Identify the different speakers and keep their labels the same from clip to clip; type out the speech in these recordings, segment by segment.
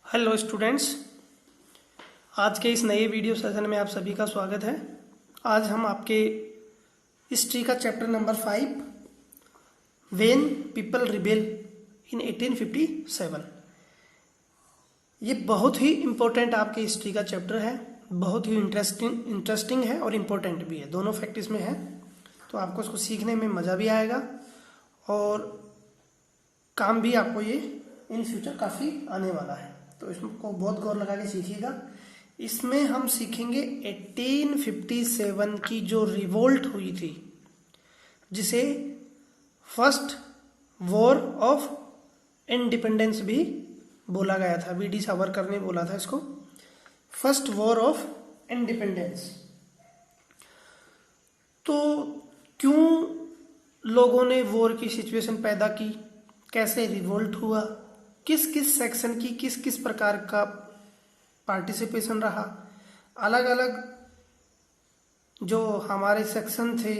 Speaker 1: Hello students, आज के इस नए वीडियो सेशन में आप सभी का स्वागत है। आज हम आपके हिस्ट्री का chapter number 5 when people rebel in 1857, ये बहुत ही इम्पोर्टेंट आपके हिस्ट्री का चैप्टर है। बहुत ही इंटरेस्टिंग है और इम्पोर्टेंट भी है, दोनों फैक्ट इसमें है। तो आपको इसको सीखने में मज़ा भी आएगा और काम भी आपको ये इन फ्यूचर काफ़ी आने वाला है। तो इसको बहुत गौर लगा के सीखिएगा। इसमें हम सीखेंगे 1857 की जो रिवोल्ट हुई थी, जिसे फर्स्ट वॉर ऑफ इंडिपेंडेंस भी बोला गया था। वीडी सावरकर ने बोला था इसको फर्स्ट वॉर ऑफ इंडिपेंडेंस। तो क्यों लोगों ने वॉर की सिचुएशन पैदा की, कैसे रिवोल्ट हुआ, किस किस सेक्शन की किस किस प्रकार का पार्टिसिपेशन रहा, अलग अलग जो हमारे सेक्शन थे,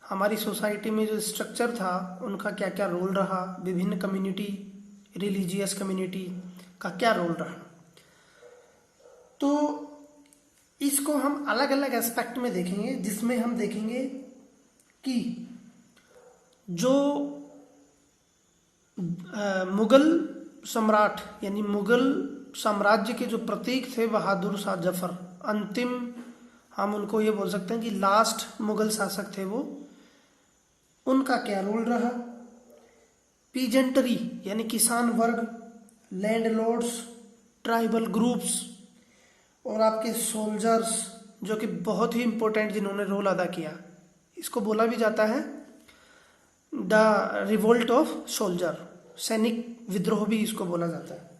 Speaker 1: हमारी सोसाइटी में जो स्ट्रक्चर था, उनका क्या क्या रोल रहा, विभिन्न कम्युनिटी, रिलीजियस कम्युनिटी का क्या रोल रहा। तो इसको हम अलग अलग एस्पेक्ट में देखेंगे, जिसमें हम देखेंगे कि जो मुगल सम्राट यानी मुगल साम्राज्य के जो प्रतीक थे बहादुर शाह जफर, अंतिम हम उनको ये बोल सकते हैं कि लास्ट मुगल शासक थे वो, उनका क्या रोल रहा। पीजेंटरी यानी किसान वर्ग, लैंडलॉर्ड्स, ट्राइबल ग्रुप्स और आपके सोल्जर्स, जो कि बहुत ही इंपॉर्टेंट जिन्होंने रोल अदा किया। इसको बोला भी जाता है द रिवोल्ट ऑफ सोल्जर, सैनिक विद्रोह भी इसको बोला जाता है।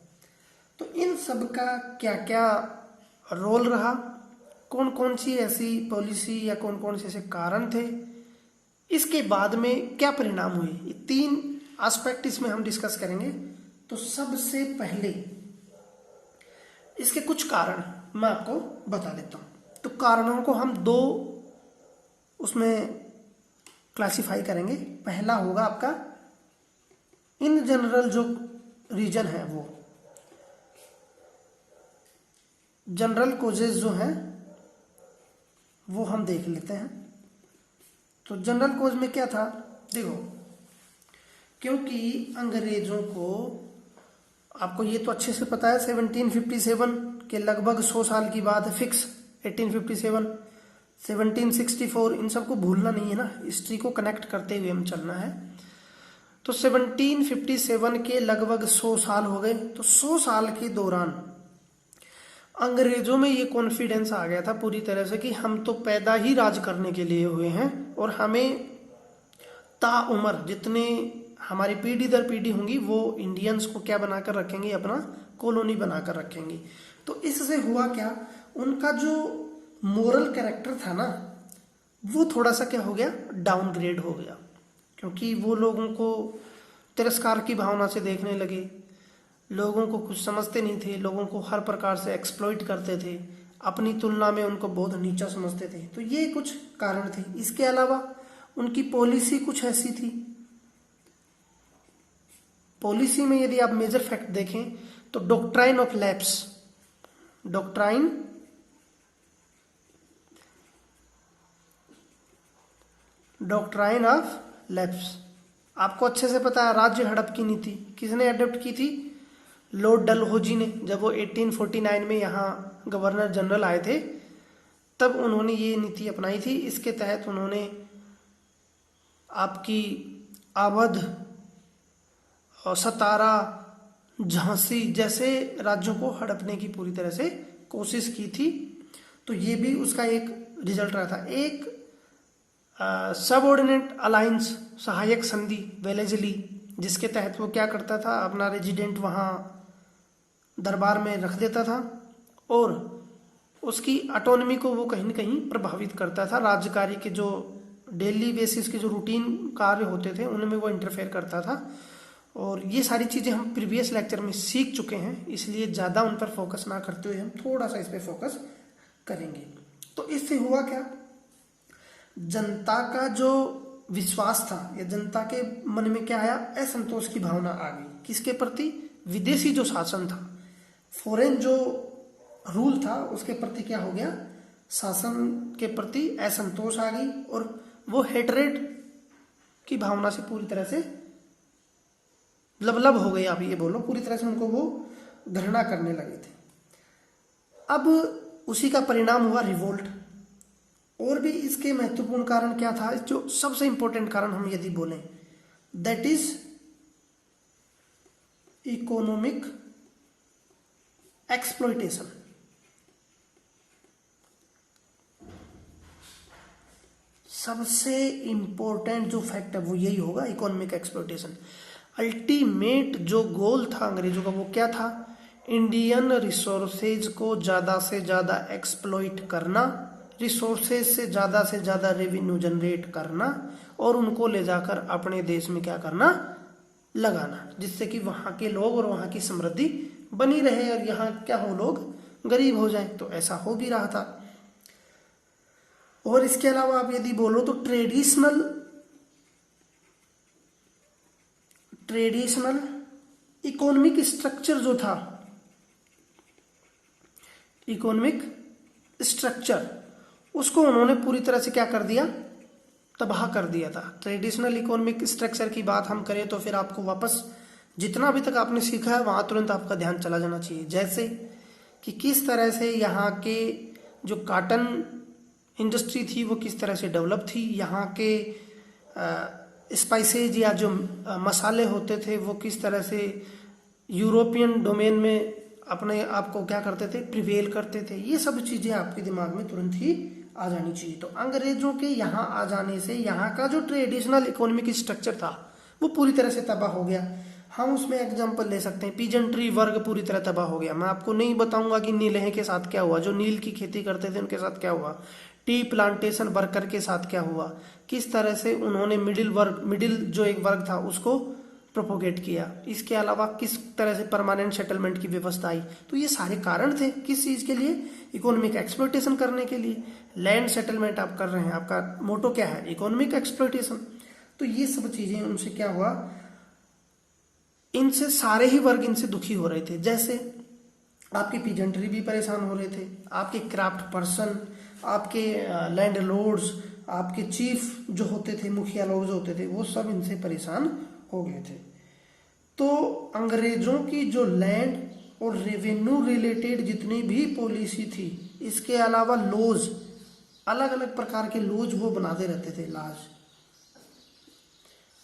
Speaker 1: तो इन सब का क्या क्या रोल रहा, कौन कौन सी ऐसी पॉलिसी या कौन कौन से ऐसे कारण थे, इसके बाद में क्या परिणाम हुए, ये 3 एस्पेक्ट इसमें हम डिस्कस करेंगे। तो सबसे पहले इसके कुछ कारण मैं आपको बता देता हूँ। तो कारणों को हम 2 उसमें क्लासिफाई करेंगे। पहला होगा आपका इन जनरल जो रीजन है, वो जनरल कोजेज जो हैं वो हम देख लेते हैं। तो जनरल कोज में क्या था, देखो, क्योंकि अंग्रेजों को, आपको ये तो अच्छे से पता है, 1757 के लगभग 100 साल की बात है फिक्स। 1857, 1764, इन सबको भूलना नहीं है ना, हिस्ट्री को कनेक्ट करते हुए हम चलना है। तो 1757 के लगभग 100 साल हो गए। तो 100 साल के दौरान अंग्रेजों में ये कॉन्फिडेंस आ गया था पूरी तरह से कि हम तो पैदा ही राज करने के लिए हुए हैं और हमें ताउम्र जितने हमारी पीढ़ी दर पीढ़ी होंगी वो इंडियंस को क्या बनाकर रखेंगे, अपना कॉलोनी बनाकर रखेंगे। तो इससे हुआ क्या, उनका जो मोरल कैरेक्टर था ना, वो थोड़ा सा क्या हो गया, डाउनग्रेड हो गया। क्योंकि वो लोगों को तिरस्कार की भावना से देखने लगे, लोगों को कुछ समझते नहीं थे, लोगों को हर प्रकार से एक्सप्लॉइट करते थे, अपनी तुलना में उनको बहुत नीचा समझते थे। तो ये कुछ कारण थे। इसके अलावा उनकी पॉलिसी कुछ ऐसी थी। पॉलिसी में यदि आप मेजर फैक्ट देखें तो doctrine of lapse, doctrine of lapse आपको अच्छे से पता है। राज्य हड़प की नीति किसने अडॉप्ट की थी, लॉर्ड डलहौजी ने। जब वो 1849 में यहाँ गवर्नर जनरल आए थे, तब उन्होंने ये नीति अपनाई थी। इसके तहत उन्होंने आपकी अवध और सतारा, झांसी जैसे राज्यों को हड़पने की पूरी तरह से कोशिश की थी। तो ये भी उसका एक रिजल्ट रहा था। एक सबऑर्डिनेट अलायंस, सहायक संधि, वेलेजली, जिसके तहत वो क्या करता था, अपना रेजिडेंट वहाँ दरबार में रख देता था और उसकी ऑटोनॉमी को वो कहीं न कहीं प्रभावित करता था। राज्यकारी के जो डेली बेसिस के जो रूटीन कार्य होते थे उनमें वो इंटरफेयर करता था। और ये सारी चीज़ें हम प्रीवियस लेक्चर में सीख चुके हैं, इसलिए ज़्यादा उन पर फोकस ना करते हुए हम थोड़ा सा इस पर फोकस करेंगे। तो इससे हुआ क्या, जनता का जो विश्वास था या जनता के मन में क्या आया, असंतोष की भावना आ गई। किसके प्रति, विदेशी जो शासन था, फॉरेन जो रूल था उसके प्रति क्या हो गया, शासन के प्रति असंतोष आ गई और वो हेटरेट की भावना से पूरी तरह से लबलब हो गई, आप ये बोलो पूरी तरह से उनको वो घृणा करने लगे थे। अब उसी का परिणाम हुआ रिवोल्ट। और भी इसके महत्वपूर्ण कारण क्या था, जो सबसे इंपॉर्टेंट कारण हम यदि बोलें, दैट इज इकोनॉमिक एक्सप्लॉयटेशन। सबसे इंपॉर्टेंट जो फैक्ट है वो यही होगा, इकोनॉमिक एक्सप्लॉयटेशन। अल्टीमेट जो गोल था अंग्रेजों का वो क्या था, इंडियन रिसोर्सेज को ज्यादा से ज्यादा एक्सप्लॉइट करना, रिसोर्सेज से ज्यादा रेवेन्यू जनरेट करना और उनको ले जाकर अपने देश में क्या करना, लगाना, जिससे कि वहां के लोग और वहां की समृद्धि बनी रहे और यहाँ क्या हो, लोग गरीब हो जाए। तो ऐसा हो भी रहा था। और इसके अलावा आप यदि बोलो तो ट्रेडिशनल इकोनॉमिक स्ट्रक्चर जो था, इकोनॉमिक स्ट्रक्चर, उसको उन्होंने पूरी तरह से क्या कर दिया, तबाह कर दिया था। ट्रेडिशनल इकोनॉमिक स्ट्रक्चर की बात हम करें तो फिर आपको वापस जितना अभी तक आपने सीखा है वहां तुरंत आपका ध्यान चला जाना चाहिए। जैसे कि किस तरह से यहाँ के जो कॉटन इंडस्ट्री थी वो किस तरह से डेवलप थी, यहाँ के स्पाइसेज या जो मसाले होते थे वो किस तरह से यूरोपियन डोमेन में अपने आप को क्या करते थे, प्रिवेल करते थे। ये सब चीजें आपके दिमाग में तुरंत ही आ जानी चाहिए। तो अंग्रेजों के यहाँ आ जाने से यहाँ का जो ट्रेडिशनल इकोनॉमिक स्ट्रक्चर था वो पूरी तरह से तबाह हो गया। हम उसमें एग्जांपल ले सकते हैं, पीजेंट्री वर्ग पूरी तरह तबाह हो गया। मैं आपको नहीं बताऊंगा कि नीलहे के साथ क्या हुआ, जो नील की खेती करते थे उनके साथ क्या हुआ, टी प्लांटेशन वर्कर के साथ क्या हुआ, किस तरह से उन्होंने मिडिल जो एक वर्ग था उसको प्रोपोगेट किया। इसके अलावा किस तरह से परमानेंट सेटलमेंट की व्यवस्था आई। तो ये सारे कारण थे किस चीज के लिए, इकोनॉमिक एक्सप्लॉयटेशन करने के लिए। लैंड सेटलमेंट आप कर रहे हैं, आपका मोटो क्या है, इकोनॉमिक एक्सप्लॉयटेशन। तो ये सब चीजें उनसे क्या हुआ, इनसे सारे ही वर्ग इनसे दुखी हो रहे थे। जैसे आपके पीजेंट्री भी परेशान हो रहे थे, आपके क्राफ्ट पर्सन, आपके लैंड लॉर्ड्स, आपके चीफ जो होते थे, मुखिया लोग जो होते थे, वो सब इनसे परेशान हो गए थे। तो अंग्रेजों की जो लैंड और रेवेन्यू रिलेटेड जितनी भी पॉलिसी थी, इसके अलावा लॉज, अलग अलग प्रकार के लॉज वो बनाते रहते थे, लॉज।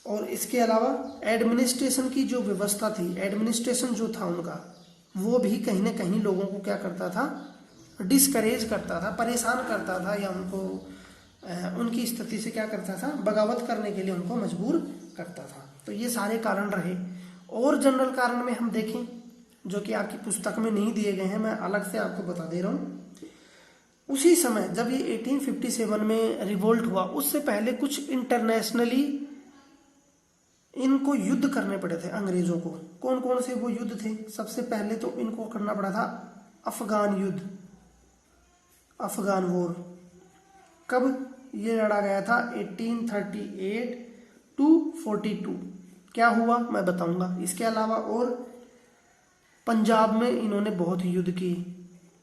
Speaker 1: और इसके अलावा एडमिनिस्ट्रेशन की जो व्यवस्था थी, एडमिनिस्ट्रेशन जो था उनका, वो भी कहीं ना कहीं लोगों को क्या करता था, डिस्करेज करता था, परेशान करता था, या उनको उनकी स्थिति से क्या करता था, बगावत करने के लिए उनको मजबूर करता था। तो ये सारे कारण रहे। और जनरल कारण में हम देखें जो कि आपकी पुस्तक में नहीं दिए गए हैं, मैं अलग से आपको बता दे रहा हूँ। उसी समय जब ये 1857 में रिवोल्ट हुआ, उससे पहले कुछ इंटरनेशनली इनको युद्ध करने पड़े थे अंग्रेजों को। कौन कौन से वो युद्ध थे, सबसे पहले तो इनको करना पड़ा था अफगान युद्ध, अफगान वॉर। कब ये लड़ा गया था, 1838 टू 42। क्या हुआ मैं बताऊंगा। इसके अलावा और पंजाब में इन्होंने बहुत युद्ध की।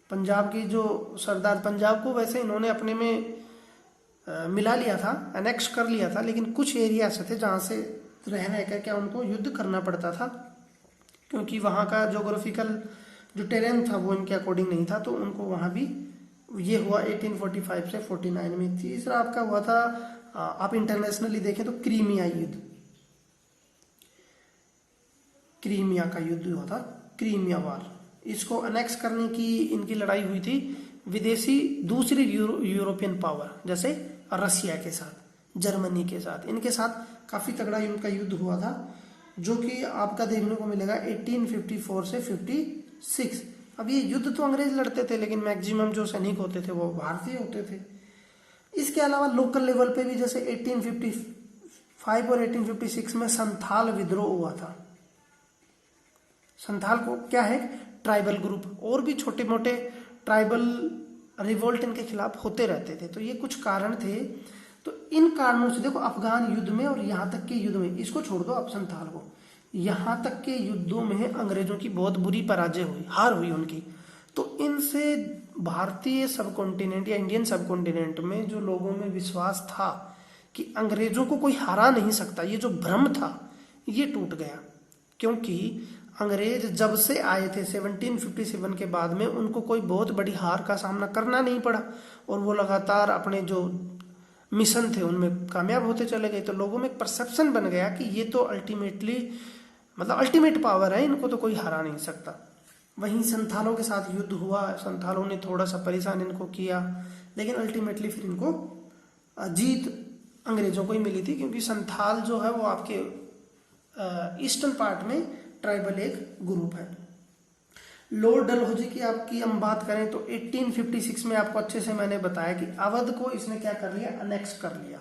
Speaker 1: पंजाब के जो सरदार, पंजाब को वैसे इन्होंने अपने में मिला लिया था, एनेक्स कर लिया था, लेकिन कुछ एरिया ऐसे थे जहां से रह कर क्या उनको युद्ध करना पड़ता था, क्योंकि वहां का जोग्राफिकल जो टेरेन था वो इनके अकॉर्डिंग नहीं था, तो उनको वहां भी ये हुआ 1845 से 49 में। तीसरा आपका हुआ था, आप इंटरनेशनली देखें तो क्रीमिया युद्ध, क्रीमिया का युद्ध हुआ था, क्रीमिया वार। इसको अनेक्स करने की इनकी लड़ाई हुई थी विदेशी दूसरी यूरोपियन पावर, जैसे रशिया के साथ, जर्मनी के साथ, इनके साथ काफी तगड़ा इनका युद्ध हुआ था, जो कि आपका देखने को मिलेगा 1854 से 56। अब ये युद्ध तो अंग्रेज लड़ते थे, लेकिन मैक्सिमम जो सैनिक होते थे वो भारतीय होते थे। इसके अलावा लोकल लेवल पे भी जैसे 1855 और 1856 में संथाल विद्रोह हुआ था। संथाल को क्या है, ट्राइबल ग्रुप, और भी छोटे मोटे ट्राइबल रिवोल्ट इनके खिलाफ होते रहते थे। तो ये कुछ कारण थे। तो इन कारणों से देखो, अफगान युद्ध में और यहाँ तक के युद्ध में, इसको छोड़ दो आप संथाल को, यहाँ तक के युद्धों में अंग्रेजों की बहुत बुरी पराजय हुई, हार हुई उनकी। तो इनसे भारतीय सब कॉन्टिनेंट या इंडियन सब कॉन्टिनेंट में जो लोगों में विश्वास था कि अंग्रेजों को कोई हरा नहीं सकता, ये जो भ्रम था ये टूट गया। क्योंकि अंग्रेज जब से आए थे 1757 के बाद में उनको कोई बहुत बड़ी हार का सामना करना नहीं पड़ा और वो लगातार अपने जो मिशन थे उनमें कामयाब होते चले गए। तो लोगों में एक परसेप्शन बन गया कि ये तो अल्टीमेटली मतलब अल्टीमेट पावर है, इनको तो कोई हरा नहीं सकता। वहीं संथालों के साथ युद्ध हुआ, संथालों ने थोड़ा सा परेशान इनको किया, लेकिन अल्टीमेटली फिर इनको जीत अंग्रेजों को ही मिली थी। क्योंकि संथाल जो है वो आपके ईस्टर्न पार्ट में ट्राइबल एक ग्रुप है। लॉर्ड डलहौजी की आपकी हम बात करें तो 1856 में आपको अच्छे से मैंने बताया कि अवध को इसने क्या कर लिया, अनेक्स कर लिया।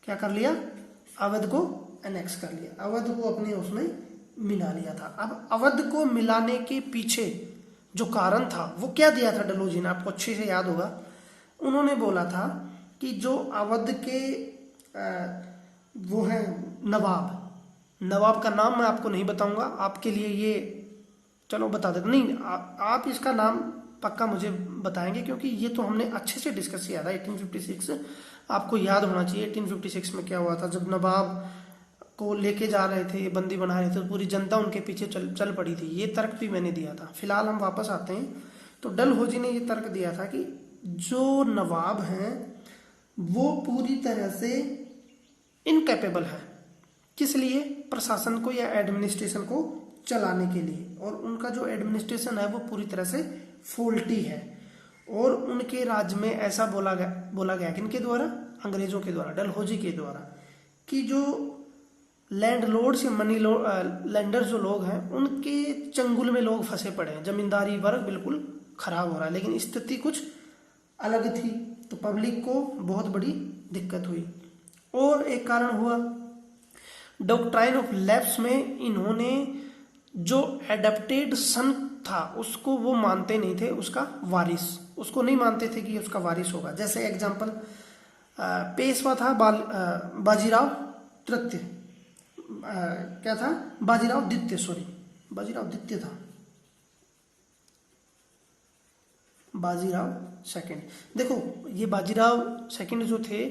Speaker 1: क्या कर लिया, अवध को अनेक्स कर लिया, अवध को अपने उसमें मिला लिया था। अब अवध को मिलाने के पीछे जो कारण था वो क्या दिया था डलहौजी ने, आपको अच्छे से याद होगा। उन्होंने बोला था कि जो अवध के वो है नवाब, नवाब का नाम मैं आपको नहीं बताऊंगा, आपके लिए ये चलो बता देता नहीं, आप इसका नाम पक्का मुझे बताएंगे क्योंकि ये तो हमने अच्छे से डिस्कस किया था। 1856 आपको याद होना चाहिए 1856 में क्या हुआ था। जब नवाब को लेके जा रहे थे, बंदी बना रहे थे, तो पूरी जनता उनके पीछे चल पड़ी थी। ये तर्क भी मैंने दिया था। फिलहाल हम वापस आते हैं। तो डलहौजी ने ये तर्क दिया था कि जो नवाब हैं वो पूरी तरह से इनकैपेबल है, किस लिए, प्रशासन को या एडमिनिस्ट्रेशन को चलाने के लिए, और उनका जो एडमिनिस्ट्रेशन है वो पूरी तरह से फॉल्टी है। और उनके राज्य में ऐसा बोला गया किनके द्वारा, अंग्रेजों के द्वारा, डलहौजी के द्वारा, कि जो लैंडलॉर्ड्स या मनी लैंडर जो लोग हैं उनके चंगुल में लोग फंसे पड़े हैं, जमींदारी वर्ग बिल्कुल खराब हो रहा है। लेकिन स्थिति कुछ अलग थी, तो पब्लिक को बहुत बड़ी दिक्कत हुई। और एक कारण हुआ डॉक्ट्राइन ऑफ लैप्स में इन्होंने जो एडेप्टेड सन था उसको वो मानते नहीं थे, उसका वारिस, उसको नहीं मानते थे कि उसका वारिस होगा। जैसे एग्जांपल पेशवा था बाजीराव तृतीय, क्या था, बाजीराव द्वितीय, सॉरी बाजीराव द्वितीय था, बाजीराव सेकंड। देखो ये बाजीराव सेकंड जो थे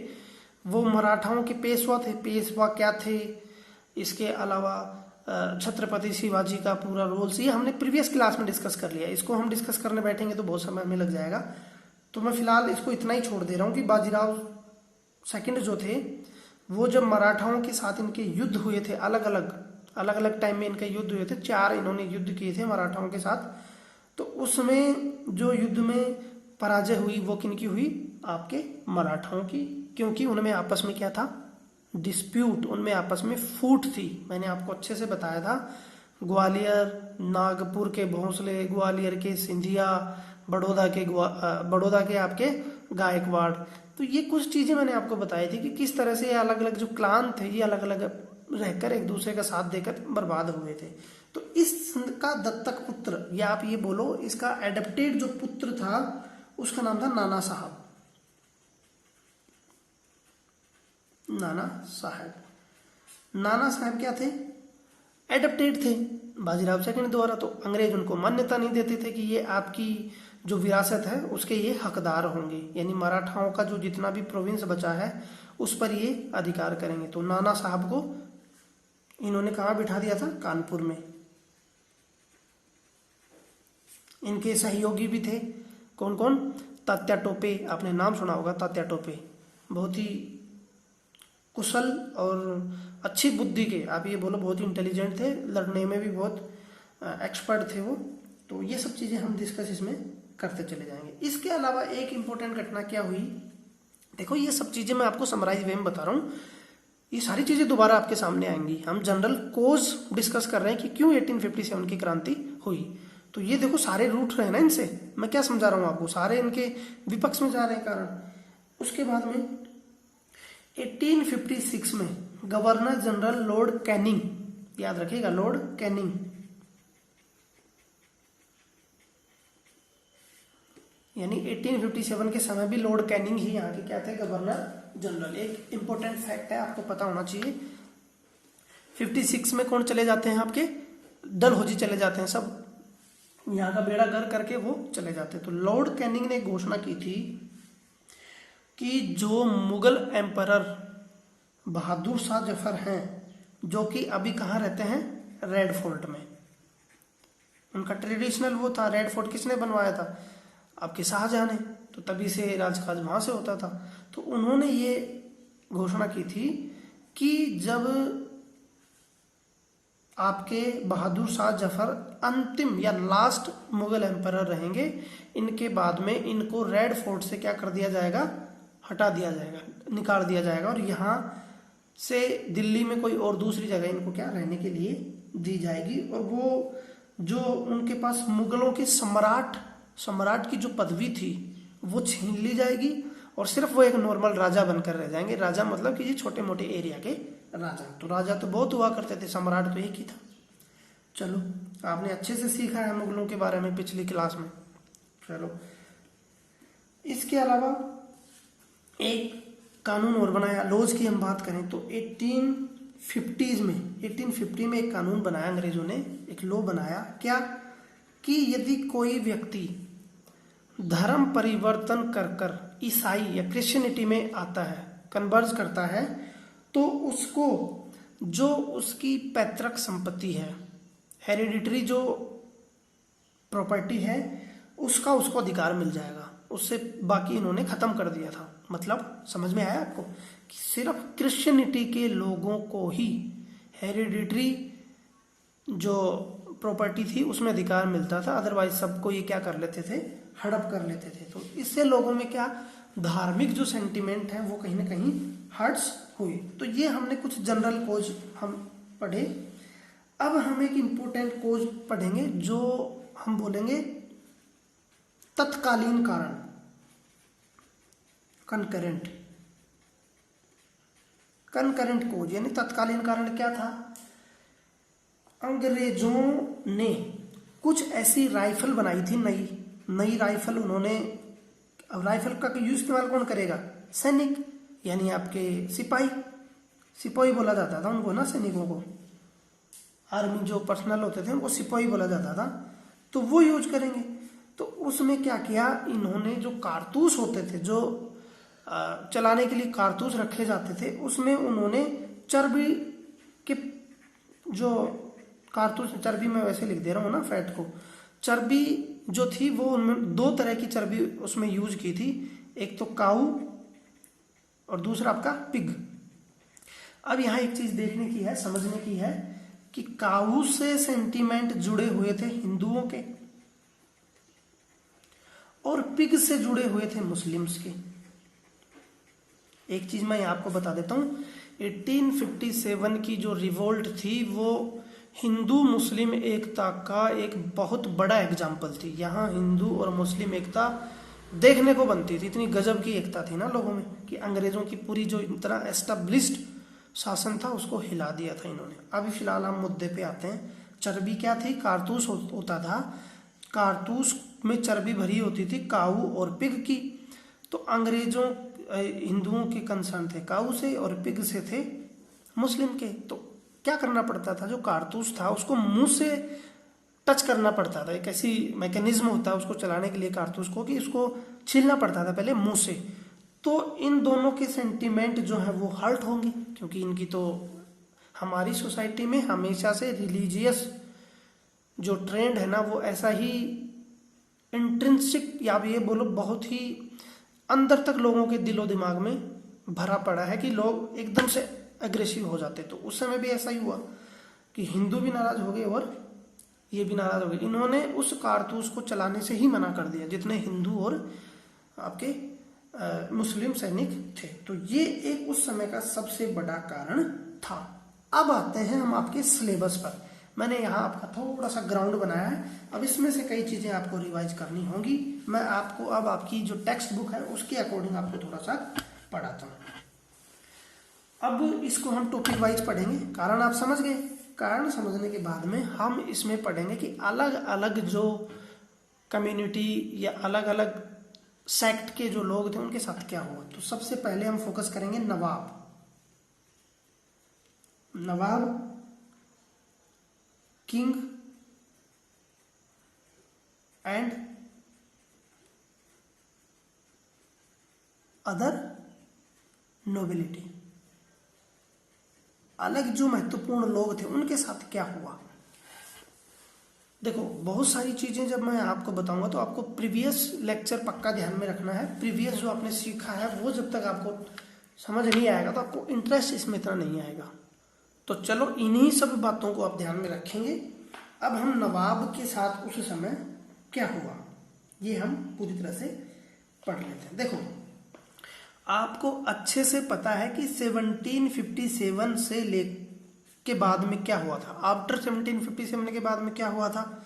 Speaker 1: वो मराठाओं के पेशवा थे। पेशवा क्या थे, इसके अलावा छत्रपति शिवाजी का पूरा रोल्स, ये हमने प्रीवियस क्लास में डिस्कस कर लिया। इसको हम डिस्कस करने बैठेंगे तो बहुत समय हमें लग जाएगा, तो मैं फिलहाल इसको इतना ही छोड़ दे रहा हूँ कि बाजीराव सेकंड जो थे वो जब मराठाओं के साथ इनके युद्ध हुए थे, अलग अलग टाइम में इनके युद्ध हुए थे, 4 इन्होंने युद्ध किए थे मराठाओं के साथ। तो उसमें जो युद्ध में पराजय हुई वो किनकी हुई, आपके मराठाओं की, क्योंकि उनमें आपस में क्या था, डिस्प्यूट, उनमें आपस में फूट थी। मैंने आपको अच्छे से बताया था, ग्वालियर, नागपुर के भोंसले, ग्वालियर के सिंधिया, बड़ौदा के आपके गायकवाड़। तो ये कुछ चीजें मैंने आपको बताई थी कि किस तरह से ये अलग अलग जो क्लान थे ये अलग अलग रहकर एक दूसरे का साथ देकर बर्बाद हुए थे। तो इसका दत्तक पुत्र, या आप ये बोलो इसका एडेप्टेड जो पुत्र था उसका नाम था नाना साहब। नाना साहब क्या थे, एडेप्टेड थे बाजीराव सेकंड द्वारा। तो अंग्रेज उनको मान्यता नहीं देते थे कि ये आपकी जो विरासत है उसके ये हकदार होंगे, यानी मराठाओं का जो जितना भी प्रोविंस बचा है उस पर ये अधिकार करेंगे। तो नाना साहब को इन्होंने कहाँ बिठा दिया था, कानपुर में। इनके सहयोगी भी थे, कौन कौन, तात्या टोपे, आपने नाम सुना होगा तात्या टोपे, बहुत ही कुशल और अच्छी बुद्धि के, आप ये बोलो बहुत ही इंटेलिजेंट थे, लड़ने में भी बहुत एक्सपर्ट थे वो। तो ये सब चीजें हम डिस्कस इसमें करते चले जाएंगे। इसके अलावा एक इंपॉर्टेंट घटना क्या हुई, देखो ये सब चीजें मैं आपको समराइज वे में बता रहा हूँ, ये सारी चीजें दोबारा आपके सामने आएंगी। हम जनरल कोज डिस्कस कर रहे हैं कि क्यों 1857 की क्रांति हुई। तो ये देखो सारे रूट रहे ना इनसे, मैं क्या समझा रहा हूँ आपको, सारे इनके विपक्ष में जा रहे हैं कारण। उसके बाद में 1856 में गवर्नर जनरल लॉर्ड कैनिंग, याद रखिएगा लॉर्ड कैनिंग, यानी 1857 के समय भी लॉर्ड कैनिंग ही यहाँ के क्या थे, गवर्नर जनरल। एक इंपॉर्टेंट फैक्ट है आपको पता होना चाहिए, 56 में कौन चले जाते हैं, आपके डलहौजी चले जाते हैं, सब यहाँ का बेड़ा गर्क करके वो चले जाते हैं। तो लॉर्ड कैनिंग ने घोषणा की थी कि जो मुगल एम्परर बहादुर शाह जफर हैं, जो कि अभी कहाँ रहते हैं, रेड फोर्ट में, उनका ट्रेडिशनल वो था। रेड फोर्ट किसने बनवाया था, आपके शाहजहां ने, तो तभी से राजकाज वहां से होता था। तो उन्होंने ये घोषणा की थी कि जब आपके बहादुर शाह जफर अंतिम या लास्ट मुगल एम्परर रहेंगे, इनके बाद में इनको रेड फोर्ट से क्या कर दिया जाएगा, हटा दिया जाएगा, निकाल दिया जाएगा, और यहाँ से दिल्ली में कोई और दूसरी जगह इनको क्या रहने के लिए दी जाएगी। और वो जो उनके पास मुगलों के सम्राट की जो पदवी थी वो छीन ली जाएगी, और सिर्फ वो एक नॉर्मल राजा बनकर रह जाएंगे। राजा मतलब कि ये छोटे मोटे एरिया के राजा। तो राजा तो बहुत हुआ करते थे, सम्राट तो एक ही था। चलो, आपने अच्छे से सीखा है मुगलों के बारे में पिछली क्लास में। चलो, इसके अलावा एक कानून और बनाया, लॉज की हम बात करें तो 1850 में एक कानून बनाया अंग्रेजों ने, एक लॉ बनाया, क्या कि यदि कोई व्यक्ति धर्म परिवर्तन कर ईसाई या क्रिश्चियनिटी में आता है, कन्वर्ज करता है, तो उसको जो उसकी पैतृक संपत्ति है, हेरिडिटरी जो प्रॉपर्टी है, उसका उसको अधिकार मिल जाएगा। उससे बाकी इन्होंने खत्म कर दिया था। मतलब समझ में आया आपको कि सिर्फ क्रिश्चियनिटी के लोगों को ही हेरिडिटरी जो प्रॉपर्टी थी उसमें अधिकार मिलता था, अदरवाइज सबको ये क्या कर लेते थे, हड़प कर लेते थे। तो इससे लोगों में क्या धार्मिक जो सेंटिमेंट है वो कहीं ना कहीं हर्ट्स हुए। तो ये हमने कुछ जनरल कोज हम पढ़े। अब हम एक इम्पोर्टेंट कोज पढ़ेंगे जो हम बोलेंगे तत्कालीन कारण, कनकरेंट कोज। यानी तत्कालीन कारण क्या था, अंग्रेजों ने कुछ ऐसी राइफल बनाई थी, नई राइफल उन्होंने। अब राइफल का यूज इस्तेमाल कौन करेगा, सैनिक, यानी आपके सिपाही बोला जाता था उनको ना, सैनिकों को, आर्मी जो पर्सनल होते थे उनको सिपाही बोला जाता था। तो वो यूज करेंगे। तो उसमें क्या किया इन्होंने, जो कारतूस होते थे, जो चलाने के लिए कारतूस रखे जाते थे, उसमें उन्होंने चर्बी के जो कारतूस, चर्बी मैं वैसे लिख दे रहा हूँ ना, फैट को, चर्बी जो थी वो उनमें 2 तरह की चर्बी उसमें यूज की थी, एक तो काऊ और दूसरा आपका पिग। अब यहाँ एक चीज देखने की है, समझने की है कि काऊ से सेंटीमेंट जुड़े हुए थे हिंदुओं के, और पिग से जुड़े हुए थे मुस्लिम्स के। एक चीज मैं आपको बता देता हूं, 1857 की जो रिवोल्ट थी वो हिंदू मुस्लिम एकता का एक बहुत बड़ा एग्जाम्पल थी। यहाँ हिंदू और मुस्लिम एकता देखने को बनती थी, इतनी गजब की एकता थी ना लोगों में कि अंग्रेजों की पूरी जो इतना एस्टेब्लिश्ड शासन था उसको हिला दिया था इन्होंने। अभी फिलहाल हम मुद्दे पे आते हैं। चर्बी क्या थी, कारतूस होता था, कारतूस में चर्बी भरी होती थी काऊ और पिग की। तो अंग्रेजों हिंदुओं के कंसर्न थे काऊ से और पिग से थे मुस्लिम के। तो क्या करना पड़ता था, जो कारतूस था उसको मुंह से टच करना पड़ता था। एक ऐसी मैकेनिज्म होता है उसको चलाने के लिए कारतूस को, कि इसको छीलना पड़ता था पहले मुंह से। तो इन दोनों के सेंटीमेंट जो है वो हर्ट होंगे, क्योंकि इनकी तो हमारी सोसाइटी में हमेशा से रिलीजियस जो ट्रेंड है ना वो ऐसा ही इंट्रिंसिक, या आप ये बोलो बहुत ही अंदर तक लोगों के दिलो दिमाग में भरा पड़ा है कि लोग एकदम से एग्रेसिव हो जाते। तो उस समय भी ऐसा ही हुआ कि हिंदू भी नाराज हो गए और ये भी नाराज हो गए। इन्होंने उस कारतूस को चलाने से ही मना कर दिया जितने हिंदू और आपके मुस्लिम सैनिक थे। तो ये एक उस समय का सबसे बड़ा कारण था। अब आते हैं हम आपके सिलेबस पर। मैंने यहाँ आपका थोड़ा सा ग्राउंड बनाया है, अब इसमें से कई चीजें आपको रिवाइज करनी होंगी। मैं आपको अब आपकी जो टेक्स्ट बुक है उसके अकॉर्डिंग आपको थोड़ा सा पढ़ाता हूँ। अब इसको हम टॉपिक वाइज पढ़ेंगे। कारण आप समझ गए, कारण समझने के बाद में हम इसमें पढ़ेंगे कि अलग अलग जो कम्युनिटी या अलग अलग सेक्ट के जो लोग थे उनके साथ क्या हुआ। तो सबसे पहले हम फोकस करेंगे नवाब किंग एंड अदर नोबिलिटी। अलग जो महत्वपूर्ण लोग थे उनके साथ क्या हुआ। देखो बहुत सारी चीजें जब मैं आपको बताऊंगा तो आपको प्रीवियस लेक्चर पक्का ध्यान में रखना है। प्रीवियस जो आपने सीखा है वो जब तक आपको समझ नहीं आएगा तो आपको इंटरेस्ट इसमें इतना नहीं आएगा। तो चलो इन्हीं सब बातों को आप ध्यान में रखेंगे। अब हम नवाब के साथ उस समय क्या हुआ ये हम पूरी तरह से पढ़ लेते हैं। देखो आपको अच्छे से पता है कि 1757 से ले के बाद में क्या हुआ था। आफ्टर 1757 के बाद में क्या हुआ था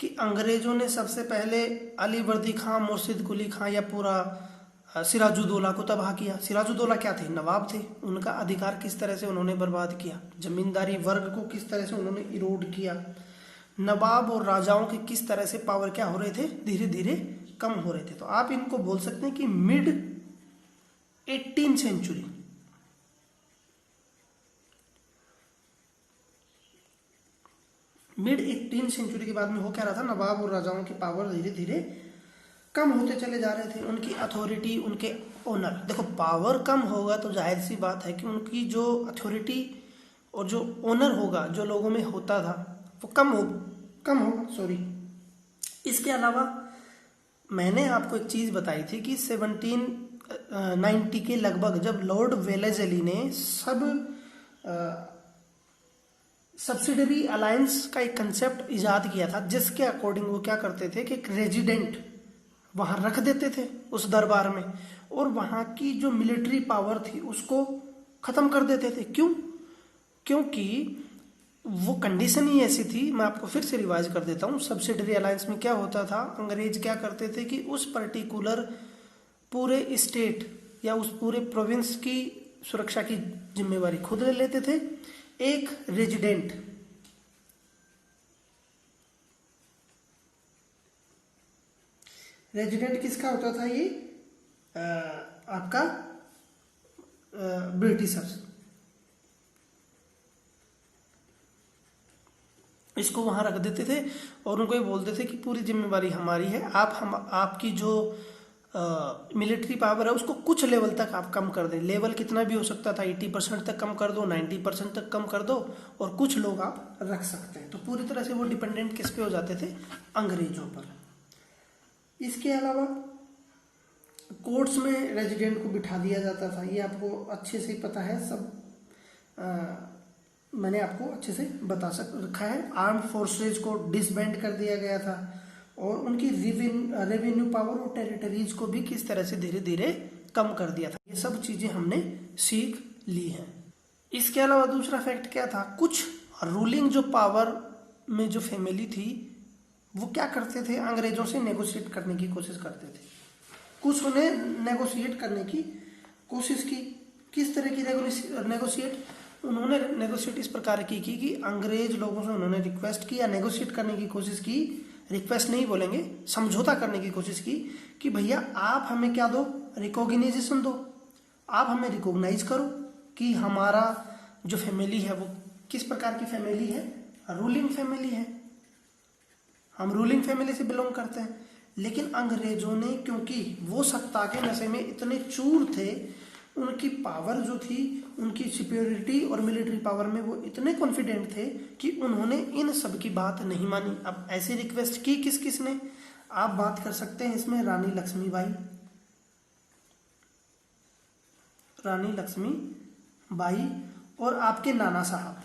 Speaker 1: कि अंग्रेजों ने सबसे पहले अली वर्दी खां, मुर्शिद कुली खां या पूरा सिराजुद्दौला को तबाह किया। सिराजुद्दौला क्या थे? नवाब थे। उनका अधिकार किस तरह से उन्होंने बर्बाद किया, जमींदारी वर्ग को किस तरह से उन्होंने इरोड किया, नवाब और राजाओं के किस तरह से पावर क्या हो रहे थे, धीरे धीरे कम हो रहे थे। तो आप इनको बोल सकते हैं कि mid 18th century, mid 18th century के बाद में हो क्या रहा था, नवाब और राजाओं की पावर धीरे धीरे कम होते चले जा रहे थे। उनकी अथॉरिटी, उनके ओनर, देखो पावर कम होगा तो जाहिर सी बात है कि उनकी जो अथॉरिटी और जो ओनर होगा जो लोगों में होता था वो कम होगा सॉरी। इसके अलावा मैंने आपको एक चीज बताई थी कि 1790 के लगभग जब लॉर्ड वेलेस्ली ने सब्सिडरी अलायंस का एक कंसेप्ट इजाद किया था, जिसके अकॉर्डिंग वो क्या करते थे कि एक रेजिडेंट वहां रख देते थे उस दरबार में और वहां की जो मिलिट्री पावर थी उसको खत्म कर देते थे। क्यों? क्योंकि वो कंडीशन ही ऐसी थी। मैं आपको फिर से रिवाइज कर देता हूँ। सब्सिडरी अलायंस में क्या होता था, अंग्रेज क्या करते थे कि उस पर्टिकुलर पूरे स्टेट या उस पूरे प्रोविंस की सुरक्षा की जिम्मेवारी खुद ले लेते थे। एक रेजिडेंट, रेजिडेंट किसका होता था? ये आपका ब्रिटिशर्स, इसको वहां रख देते थे और उनको ये बोलते थे कि पूरी जिम्मेवारी हमारी है। आपकी जो मिलिट्री पावर है उसको कुछ लेवल तक आप कम कर दें। लेवल कितना भी हो सकता था, 80% तक कम कर दो, 90% तक कम कर दो और कुछ लोग आप रख सकते हैं। तो पूरी तरह से वो डिपेंडेंट किस पे हो जाते थे? अंग्रेजों पर। इसके अलावा कोर्ट्स में रेजिडेंट को बिठा दिया जाता था, ये आपको अच्छे से पता है सब। मैंने आपको अच्छे से बता रखा है। आर्म्ड फोर्सेज को डिसबैंड कर दिया गया था और उनकी रेवेन्यू पावर और टेरिटरीज को भी किस तरह से धीरे धीरे कम कर दिया था। ये सब चीजें हमने सीख ली हैं। इसके अलावा दूसरा फैक्ट क्या था, कुछ रूलिंग जो पावर में जो फैमिली थी वो क्या करते थे, अंग्रेजों से नेगोशिएट करने की कोशिश करते थे। कुछ उन्हें नेगोशिएट करने की कोशिश की। किस तरह की नेगोशिएट? उन्होंने नेगोशिएट इस प्रकार की कि अंग्रेज लोगों से उन्होंने रिक्वेस्ट की या नेगोशिएट करने की कोशिश की, रिक्वेस्ट नहीं बोलेंगे, समझौता करने की कोशिश की कि भैया आप हमें क्या दो, रिकॉग्नाइजेशन दो, आप हमें रिकॉग्नाइज करो कि हमारा जो फैमिली है वो किस प्रकार की फैमिली है, रूलिंग फैमिली है, हम रूलिंग फैमिली से बिलोंग करते हैं। लेकिन अंग्रेजों ने, क्योंकि वो सत्ता के नशे में इतने चूर थे, उनकी पावर जो थी, उनकी सुपीरियरिटी और मिलिट्री पावर में वो इतने कॉन्फिडेंट थे कि उन्होंने इन सब की बात नहीं मानी। अब ऐसी रिक्वेस्ट की किस किस ने? आप बात कर सकते हैं इसमें रानी लक्ष्मीबाई, रानी लक्ष्मीबाई और आपके नाना साहब।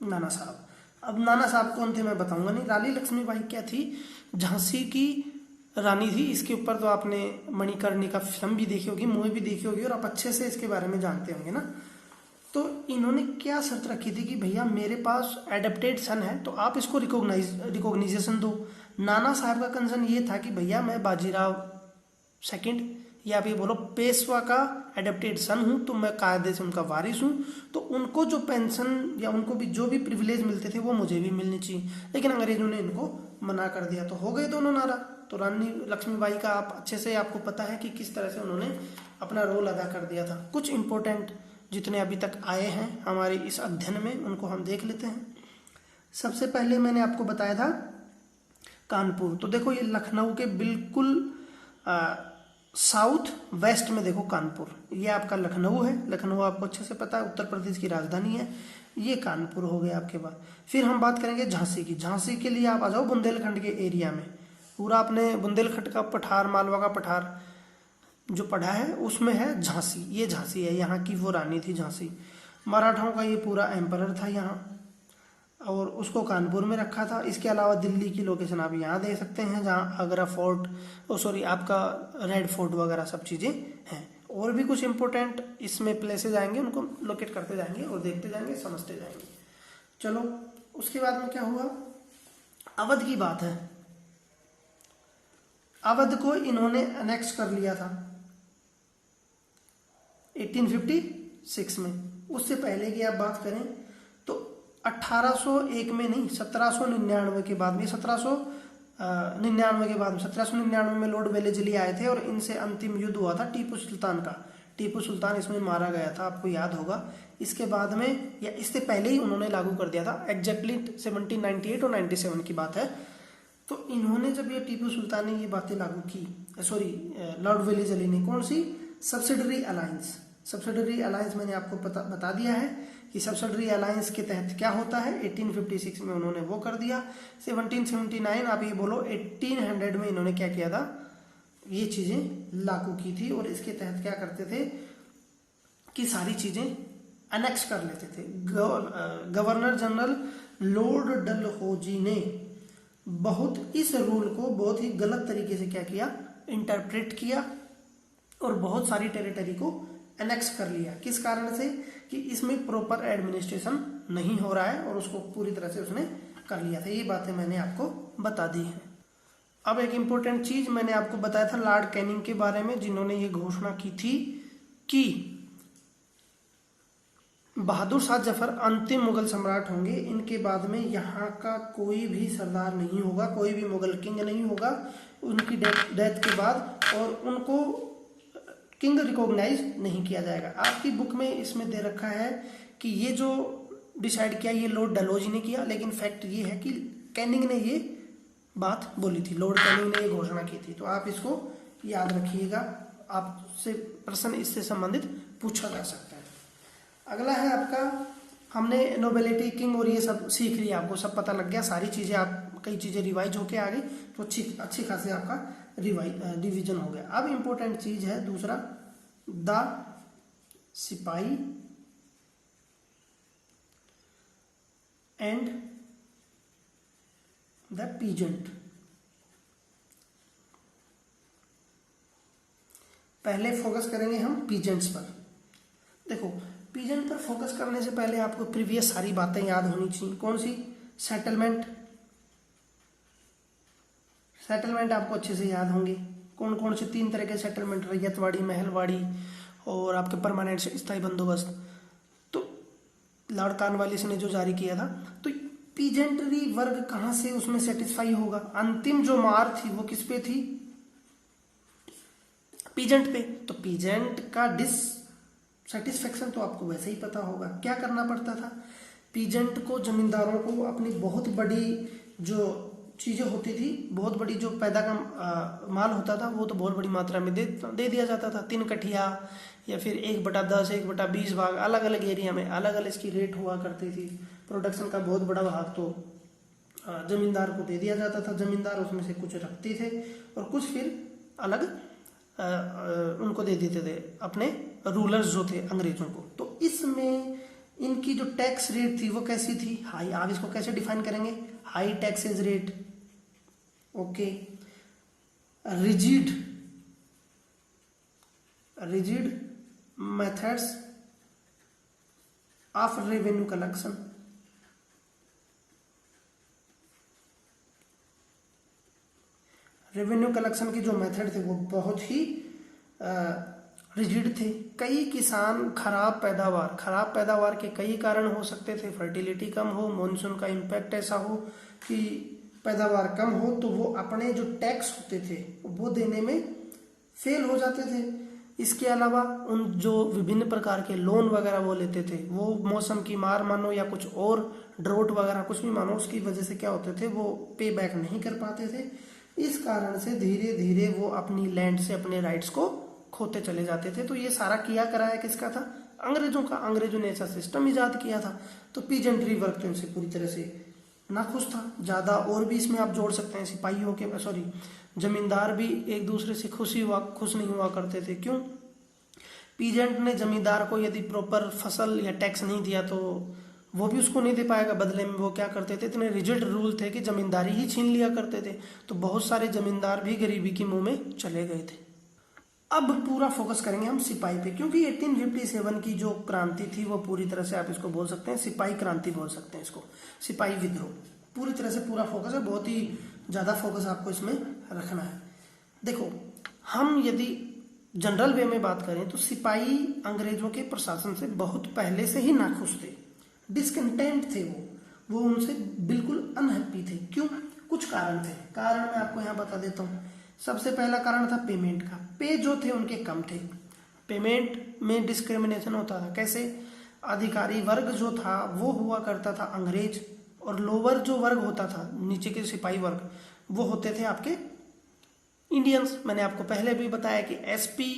Speaker 1: नाना साहब, अब नाना साहब कौन थे मैं बताऊंगा नहीं। रानी लक्ष्मीबाई क्या थी? झांसी की रानी थी। इसके ऊपर तो आपने मणिकर्णिका फिल्म भी देखी होगी, मूवी भी देखी होगी और आप अच्छे से इसके बारे में जानते होंगे ना। तो इन्होंने क्या शर्त रखी थी कि भैया मेरे पास एडेप्टेड सन है तो आप इसको रिकॉग्नाइजेशन दो। नाना साहब का कंसर्न ये था कि भैया मैं बाजीराव सेकंड या आप ये बोलो पेशवा का एडेप्टेड सन हूं, तो मैं कायदे से उनका वारिस हूं, तो उनको जो पेंशन या उनको भी जो भी प्रिविलेज मिलते थे वो मुझे भी मिलनी चाहिए। लेकिन अंग्रेजों ने इनको मना कर दिया, तो हो गए दोनों नारा। तो रानी लक्ष्मीबाई का आप अच्छे से आपको पता है कि किस तरह से उन्होंने अपना रोल अदा कर दिया था। कुछ इंपॉर्टेंट जितने अभी तक आए हैं हमारे इस अध्ययन में उनको हम देख लेते हैं। सबसे पहले मैंने आपको बताया था कानपुर। तो देखो ये लखनऊ के बिल्कुल साउथ वेस्ट में देखो कानपुर, ये आपका लखनऊ है। लखनऊ आपको अच्छे से पता है, उत्तर प्रदेश की राजधानी है। ये कानपुर हो गया आपके पास। फिर हम बात करेंगे झांसी की। झांसी के लिए आप आ जाओ बुंदेलखंड के एरिया में। पूरा आपने बुंदेलखंड का पठार, मालवा का पठार जो पढ़ा है उसमें है झांसी। ये झांसी है, यहाँ की वो रानी थी झांसी। मराठाओं का ये पूरा एम्परर था यहाँ, और उसको कानपुर में रखा था। इसके अलावा दिल्ली की लोकेशन आप यहाँ दे सकते हैं, जहाँ आगरा फोर्ट, आपका रेड फोर्ट वगैरह सब चीज़ें हैं। और भी कुछ इंपॉर्टेंट इसमें प्लेसेज आएंगे, उनको लोकेट करते जाएंगे और देखते जाएंगे, समझते जाएंगे। चलो उसके बाद में क्या हुआ, अवध की बात है। अवध को इन्होंने अनेक्स कर लिया था 1856 में। उससे पहले की आप बात करें तो 1801 में नहीं, 1799 के बाद में, 1799 में लॉर्ड वेलेस्ली आए थे और इनसे अंतिम युद्ध हुआ था टीपू सुल्तान का। टीपू सुल्तान इसमें मारा गया था, आपको याद होगा। इसके बाद में या इससे पहले ही उन्होंने लागू कर दिया था, एग्जैक्टली 1798 और 97 की बात है। तो इन्होंने जब ये टीपू सुल्तान ने ये बातें लागू की, लॉर्ड वेलेस्ली ने, कौन सी, सब्सिडरी अलायंस। सब्सिडरी अलायंस मैंने आपको बता दिया है कि सब्सिडरी अलायंस के तहत क्या होता है। 1856 में उन्होंने वो कर दिया। 1779 आप ये बोलो 1800 में इन्होंने क्या किया था, ये चीजें लागू की थी। और इसके तहत क्या करते थे कि सारी चीजें अनेक्स कर लेते थे। गवर्नर जनरल लॉर्ड डलहौजी ने इस रूल को बहुत ही गलत तरीके से क्या किया, इंटरप्रेट किया और बहुत सारी टेरिटरी को एनेक्स कर लिया। किस कारण से कि इसमें प्रॉपर एडमिनिस्ट्रेशन नहीं हो रहा है, और उसको पूरी तरह से उसने कर लिया था। ये बातें मैंने आपको बता दी हैं। अब एक इम्पोर्टेंट चीज मैंने आपको बताया था लॉर्ड कैनिंग के बारे में, जिन्होंने ये घोषणा की थी कि बहादुर शाह जफर अंतिम मुगल सम्राट होंगे। इनके बाद में यहाँ का कोई भी सरदार नहीं होगा, कोई भी मुगल किंग नहीं होगा उनकी डेथ के बाद, और उनको किंग रिकॉग्नाइज नहीं किया जाएगा। आपकी बुक में इसमें दे रखा है कि ये जो डिसाइड किया ये लॉर्ड डलहौजी ने किया, लेकिन फैक्ट ये है कि कैनिंग ने ये बात बोली थी, लॉर्ड कैनिंग ने ये घोषणा की थी। तो आप इसको याद रखिएगा, आपसे प्रश्न इससे संबंधित पूछा जा सकता है। अगला है आपका, हमने नोबेलिटी, किंग और ये सब सीख लिया, आपको सब पता लग गया, सारी चीजें आप कई चीजें रिवाइज होके आ गई, तो अच्छी खासी आपका डिवीजन हो गया। अब इंपॉर्टेंट चीज है दूसरा, द सिपाही एंड द पीजेंट। पहले फोकस करेंगे हम पीजेंट्स पर। देखो पीजेंट पर फोकस करने से पहले आपको प्रीवियस सारी बातें याद होनी चाहिए। कौन सी, सेटलमेंट आपको अच्छे से याद होंगे। कौन कौन से 3 तरह के सेटलमेंट, रैयतवाड़ी, महलवाड़ी और आपके परमानेंट स्थायी बंदोबस्त। तो लॉर्ड कॉर्नवालिस ने जो जारी किया था, तो पीजेंटरी वर्ग कहां से उसमें सेटिस्फाई होगा। अंतिम जो मार थी वो किस पे थी, पीजेंट पे। तो पीजेंट का डिससेटिस्फेक्शन तो आपको वैसे ही पता होगा। क्या करना पड़ता था, पीजेंट को, जमींदारों को अपनी बहुत बड़ी जो चीजें होती थी, बहुत बड़ी जो पैदा का माल होता था, वो तो बहुत बड़ी मात्रा में दे दिया जाता था। 3 कठिया या फिर 1/10, 1/20 भाग, अलग अलग एरिया में अलग अलग इसकी रेट हुआ करती थी। प्रोडक्शन का बहुत बड़ा भाग तो जमींदार को दे दिया जाता था। जमींदार उसमें से कुछ रखते थे और कुछ फिर अलग उनको दे देते थे, अपने रूलर्स जो थे अंग्रेजों को। तो इसमें इनकी जो टैक्स रेट थी वो कैसी थी, हाई। आप इसको कैसे डिफाइन करेंगे, high taxes rate, okay. Rigid methods of revenue collection. Revenue collection के जो मेथड थे वो बहुत ही रिजिड थे। कई किसान खराब पैदावार के कई कारण हो सकते थे। फर्टिलिटी कम हो, मॉनसून का इम्पैक्ट ऐसा हो कि पैदावार कम हो, तो वो अपने जो टैक्स होते थे वो देने में फेल हो जाते थे। इसके अलावा उन जो विभिन्न प्रकार के लोन वगैरह वो लेते थे, वो मौसम की मार मानो या कुछ और ड्रोट वगैरह कुछ भी मानो, उसकी वजह से क्या होते थे, वो पे बैक नहीं कर पाते थे। इस कारण से धीरे धीरे वो अपनी लैंड से अपने राइट्स को खोते चले जाते थे। तो ये सारा किया कराया किसका था, अंग्रेजों का। अंग्रेजों ने ऐसा सिस्टम इजाद किया था। तो पीजेंट्री वर्ग तो इनसे पूरी तरह से नाखुश था ज्यादा। और भी इसमें आप जोड़ सकते हैं सिपाहियों के, सॉरी, जमींदार भी एक दूसरे से खुश नहीं हुआ करते थे। क्यों? पीजेंट ने जमींदार को यदि प्रॉपर फसल या टैक्स नहीं दिया तो वो भी उसको नहीं दे पाएगा। बदले में वो क्या करते थे, इतने रिजिड रूल थे कि जमींदारी ही छीन लिया करते थे। तो बहुत सारे जमींदार भी गरीबी की मुंह में चले गए थे। अब पूरा फोकस करेंगे हम सिपाही पे, क्योंकि 1857 की जो क्रांति थी वो पूरी तरह से आप इसको बोल सकते हैं सिपाही क्रांति बोल सकते हैं इसको, सिपाही विद्रोह। पूरी तरह से पूरा फोकस है, बहुत ही ज्यादा फोकस आपको इसमें रखना है। देखो, हम यदि जनरल वे में बात करें तो सिपाही अंग्रेजों के प्रशासन से बहुत पहले से ही नाखुश थे, डिसकंटेंट थे। वो उनसे बिल्कुल अनहैप्पी थे। क्यों? कुछ कारण थे। कारण मैं आपको यहाँ बता देता हूँ। सबसे पहला कारण था पेमेंट का। पे जो थे उनके कम थे, पेमेंट में डिस्क्रिमिनेशन होता था। कैसे? अधिकारी वर्ग जो था वो हुआ करता था अंग्रेज, और लोअर जो वर्ग होता था, नीचे के सिपाही वर्ग, वो होते थे आपके इंडियंस। मैंने आपको पहले भी बताया कि एसपी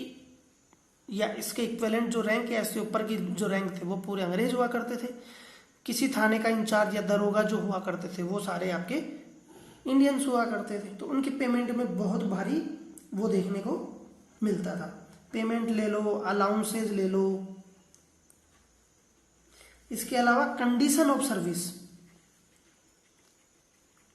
Speaker 1: या इसके इक्विवेलेंट जो रैंक है, इससे ऊपर की जो रैंक थे वो पूरे अंग्रेज हुआ करते थे। किसी थाने का इंचार्ज या दरोगा जो हुआ करते थे वो सारे आपके इंडियंस हुआ करते थे। तो उनकी पेमेंट में बहुत भारी वो देखने को मिलता था। पेमेंट ले लो, अलाउंसेज ले लो। इसके अलावा condition of service,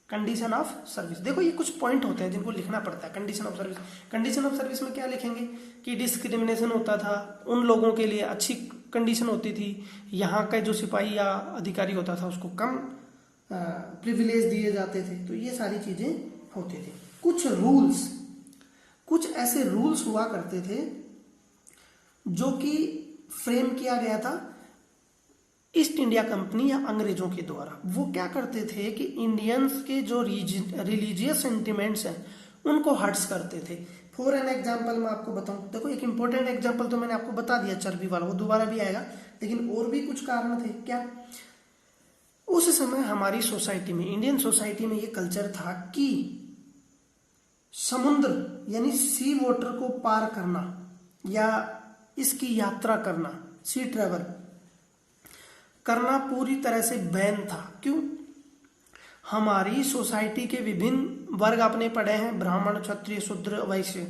Speaker 1: condition of service, देखो ये कुछ पॉइंट होते हैं जिनको लिखना पड़ता है। Condition of service, condition of service में क्या लिखेंगे कि डिस्क्रिमिनेशन होता था, उन लोगों के लिए अच्छी कंडीशन होती थी, यहाँ का जो सिपाही या अधिकारी होता था उसको कम प्रिविलेज दिए जाते थे। तो ये सारी चीजें होती थी। कुछ रूल्स, कुछ ऐसे रूल्स हुआ करते थे जो कि फ्रेम किया गया था ईस्ट इंडिया कंपनी या अंग्रेजों के द्वारा। वो क्या करते थे कि इंडियंस के जो रिलीजियस सेंटिमेंट्स हैं उनको हर्ट्स करते थे। फॉर एन एग्जाम्पल मैं आपको बताऊं, देखो एक इंपॉर्टेंट एग्जाम्पल तो मैंने आपको बता दिया, चर्बी वाला, वो दोबारा भी आएगा, लेकिन और भी कुछ कारण थे। क्या? उस समय हमारी सोसाइटी में, इंडियन सोसाइटी में ये कल्चर था कि समुद्र यानी सी वाटर को पार करना या इसकी यात्रा करना, सी ट्रेवल करना पूरी तरह से बैन था। क्यों? हमारी सोसाइटी के विभिन्न वर्ग आपने पढ़े हैं, ब्राह्मण, क्षत्रिय, शूद्र, वैश्य।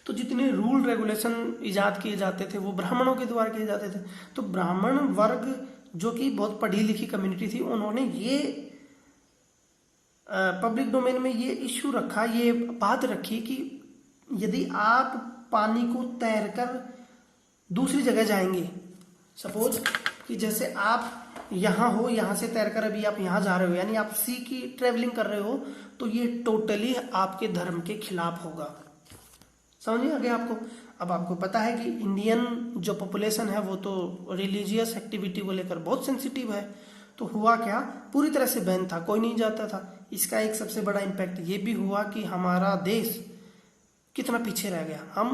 Speaker 1: तो जितने रूल रेगुलेशन इजाद किए जाते थे वो ब्राह्मणों के द्वारा किए जाते थे। तो ब्राह्मण वर्ग जो कि बहुत पढ़ी लिखी कम्युनिटी थी, उन्होंने ये पब्लिक डोमेन में ये इश्यू रखा, ये बात रखी कि यदि आप पानी को तैरकर दूसरी जगह जाएंगे, सपोज कि जैसे आप यहाँ हो, यहाँ से तैरकर अभी आप यहाँ जा रहे हो, यानी आप सी की ट्रेवलिंग कर रहे हो, तो ये टोटली आपके धर्म के खिलाफ होगा। समझ में आ गया आपको? अब आपको पता है कि इंडियन जो पॉपुलेशन है वो तो रिलीजियस एक्टिविटी को लेकर बहुत सेंसिटिव है। तो हुआ क्या, पूरी तरह से बैन था, कोई नहीं जाता था। इसका एक सबसे बड़ा इम्पैक्ट ये भी हुआ कि हमारा देश कितना पीछे रह गया। हम